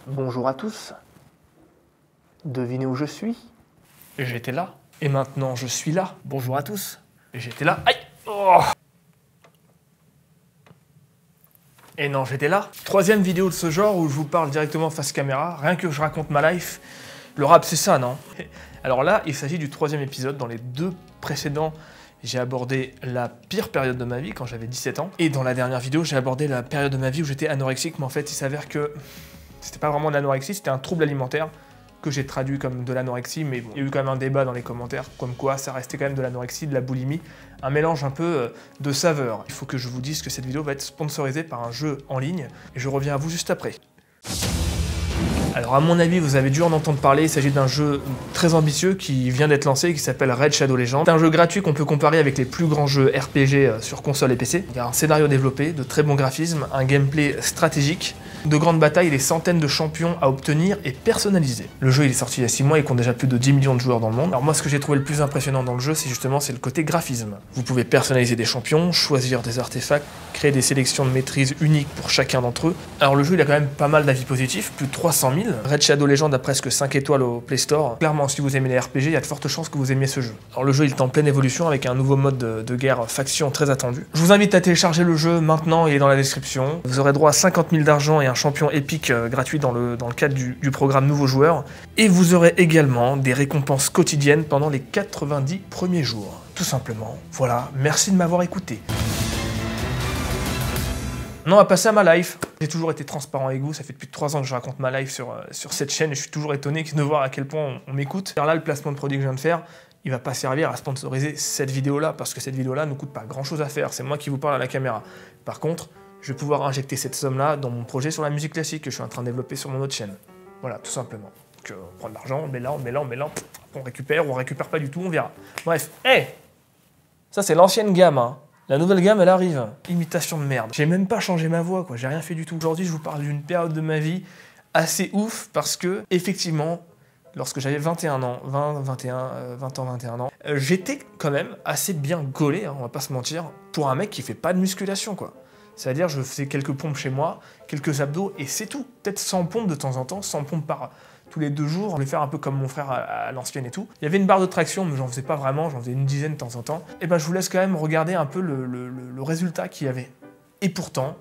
Bonjour à tous. Devinez où je suis? J'étais là. Et maintenant, je suis là. Bonjour à tous. J'étais là. Aïe! Oh! Et non, j'étais là. Troisième vidéo de ce genre où je vous parle directement face caméra, rien que je raconte ma life. Le rap, c'est ça, non? Alors là, il s'agit du troisième épisode. Dans les deux précédents, j'ai abordé la pire période de ma vie, quand j'avais 17 ans. Et dans la dernière vidéo, j'ai abordé la période de ma vie où j'étais anorexique, mais en fait, il s'avère que c'était pas vraiment de l'anorexie, c'était un trouble alimentaire que j'ai traduit comme de l'anorexie, mais bon, il y a eu quand même un débat dans les commentaires, comme quoi ça restait quand même de l'anorexie, de la boulimie, un mélange un peu de saveurs. Il faut que je vous dise que cette vidéo va être sponsorisée par un jeu en ligne, et je reviens à vous juste après. Alors à mon avis, vous avez dû en entendre parler, il s'agit d'un jeu très ambitieux qui vient d'être lancé, qui s'appelle Raid Shadow Legends. C'est un jeu gratuit qu'on peut comparer avec les plus grands jeux RPG sur console et PC. Il y a un scénario développé, de très bons graphismes, un gameplay stratégique, de grandes batailles et des centaines de champions à obtenir et personnaliser. Le jeu il est sorti il y a 6 mois et compte déjà plus de 10 millions de joueurs dans le monde. Alors moi ce que j'ai trouvé le plus impressionnant dans le jeu, c'est le côté graphisme. Vous pouvez personnaliser des champions, choisir des artefacts, créer des sélections de maîtrise uniques pour chacun d'entre eux. Alors le jeu il a quand même pas mal d'avis positifs, plus de 300 000. Raid Shadow Legends a presque 5 étoiles au Play Store. Clairement, si vous aimez les RPG, il y a de fortes chances que vous aimiez ce jeu. Alors le jeu il est en pleine évolution avec un nouveau mode de guerre faction très attendu. Je vous invite à télécharger le jeu maintenant, il est dans la description. Vous aurez droit à 50 000 d'argent et un champion épique gratuit dans le cadre du programme Nouveaux Joueurs. Et vous aurez également des récompenses quotidiennes pendant les 90 premiers jours. Tout simplement. Voilà, merci de m'avoir écouté. Non, on va passer à ma life. J'ai toujours été transparent avec vous, ça fait depuis 3 ans que je raconte ma life sur cette chaîne et je suis toujours étonné de voir à quel point on m'écoute. Là, le placement de produit que je viens de faire, il va pas servir à sponsoriser cette vidéo-là parce que cette vidéo-là ne coûte pas grand-chose à faire, c'est moi qui vous parle à la caméra. Par contre, je vais pouvoir injecter cette somme-là dans mon projet sur la musique classique que je suis en train de développer sur mon autre chaîne. Voilà, tout simplement. Donc, on prend de l'argent, on met là, on récupère pas du tout, on verra. Bref, hey, ça c'est l'ancienne gamme, hein. La nouvelle gamme, elle arrive. Imitation de merde. J'ai même pas changé ma voix, quoi. J'ai rien fait du tout. Aujourd'hui, je vous parle d'une période de ma vie assez ouf parce que, effectivement, lorsque j'avais 21 ans, 21 ans, j'étais quand même assez bien gaulé, hein, on va pas se mentir, pour un mec qui fait pas de musculation, quoi. C'est-à-dire, je faisais quelques pompes chez moi, quelques abdos, et c'est tout. Peut-être 100 pompes de temps en temps, 100 pompes par tous les 2 jours. Je voulais faire un peu comme mon frère à l'ancienne et tout. Il y avait une barre de traction, mais j'en faisais pas vraiment, j'en faisais une dizaine de temps en temps. Et ben, je vous laisse quand même regarder un peu le résultat qu'il y avait. Et pourtant,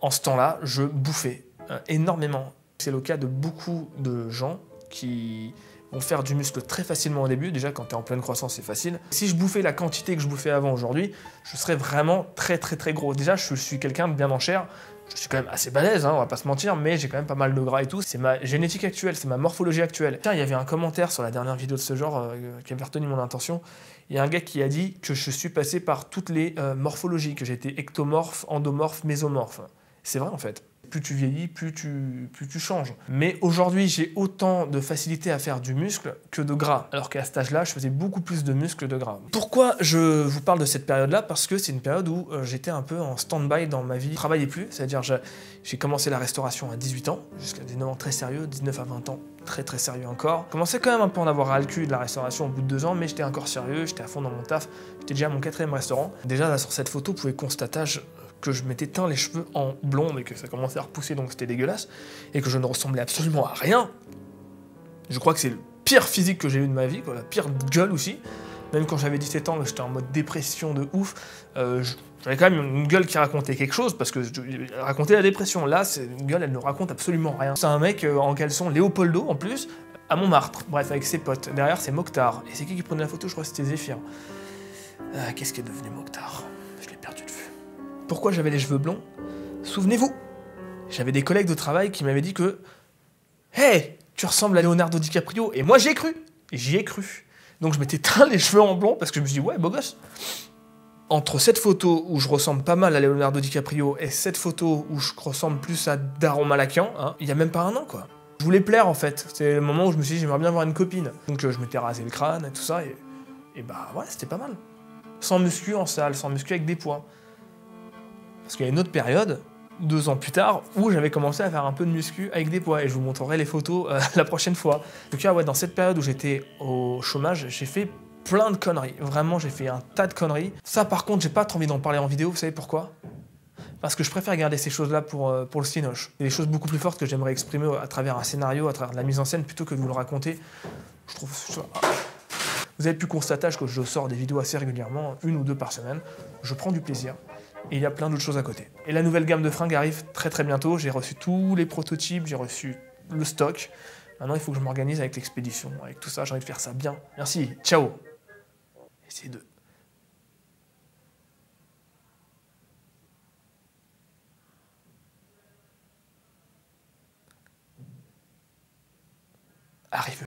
en ce temps-là, je bouffais énormément. C'est le cas de beaucoup de gens qui vont faire du muscle très facilement au début. Déjà, quand tu es en pleine croissance, c'est facile. Si je bouffais la quantité que je bouffais avant aujourd'hui, je serais vraiment très gros. Déjà, je suis quelqu'un de bien en chair. Je suis quand même assez balèze, hein, on va pas se mentir, mais j'ai quand même pas mal de gras et tout. C'est ma génétique actuelle, c'est ma morphologie actuelle. Tiens, il y avait un commentaire sur la dernière vidéo de ce genre qui avait retenu mon attention. Il y a un gars qui a dit que je suis passé par toutes les morphologies, que j'étais ectomorphe, endomorphe, mésomorphe. C'est vrai en fait. Plus tu vieillis, plus tu changes. Mais aujourd'hui, j'ai autant de facilité à faire du muscle que de gras. Alors qu'à cet âge-là, je faisais beaucoup plus de muscle que de gras. Pourquoi je vous parle de cette période-là? Parce que c'est une période où j'étais un peu en stand-by dans ma vie. Je travaillais plus, c'est-à-dire j'ai commencé la restauration à 18 ans, jusqu'à 19 ans très sérieux, 19 à 20 ans très sérieux encore. Je commençais quand même un peu à en avoir ras le cul de la restauration au bout de 2 ans, mais j'étais encore sérieux, j'étais à fond dans mon taf. J'étais déjà à mon 4e restaurant. Déjà là, sur cette photo, vous pouvez constater que je m'étais teint les cheveux en blond et que ça commençait à repousser, donc c'était dégueulasse, et que je ne ressemblais absolument à rien. Je crois que c'est le pire physique que j'ai eu de ma vie, quoi, la pire gueule aussi. Même quand j'avais 17 ans, j'étais en mode dépression de ouf. J'avais quand même une gueule qui racontait quelque chose, parce que je racontais la dépression. Là, c'est une gueule, elle ne raconte absolument rien. C'est un mec en caleçon Léopoldo, en plus, à Montmartre, bref, avec ses potes. Derrière, c'est Mokhtar. Et c'est qui prenait la photo? Je crois que c'était Zéphyr. Qu'est-ce qui est devenu Mokhtar? Je l'ai perdu de vue. Pourquoi j'avais les cheveux blonds? Souvenez-vous, j'avais des collègues de travail qui m'avaient dit que « Hey, tu ressembles à Leonardo DiCaprio !» Et moi, j'y ai cru. Et j'y ai cru. Donc je m'étais teint les cheveux en blond parce que je me suis dit « Ouais, beau gosse !» Entre cette photo où je ressemble pas mal à Leonardo DiCaprio et cette photo où je ressemble plus à Daron Malakian, hein, il y a même pas un an, quoi. Je voulais plaire, en fait. C'est le moment où je me suis dit « J'aimerais bien avoir une copine. » Donc je m'étais rasé le crâne et tout ça, et bah ouais, c'était pas mal. Sans muscu en salle, sans muscu avec des poids. Parce qu'il y a une autre période, 2 ans plus tard, où j'avais commencé à faire un peu de muscu avec des poids, et je vous montrerai les photos la prochaine fois. En tout cas, ouais, dans cette période où j'étais au chômage, j'ai fait plein de conneries. Vraiment, j'ai fait un tas de conneries. Ça, par contre, j'ai pas trop envie d'en parler en vidéo, vous savez pourquoi? Parce que je préfère garder ces choses-là pour le cinoche. Il y a des choses beaucoup plus fortes que j'aimerais exprimer à travers un scénario, à travers de la mise en scène, plutôt que de vous le raconter. Je trouve ça... Vous avez pu constater que je sors des vidéos assez régulièrement, 1 ou 2 par semaine. Je prends du plaisir. Et il y a plein d'autres choses à côté. Et la nouvelle gamme de fringues arrive très très bientôt. J'ai reçu tous les prototypes, j'ai reçu le stock. Maintenant, il faut que je m'organise avec l'expédition, avec tout ça. J'ai envie de faire ça bien. Merci, ciao. Essayez de... Arrive.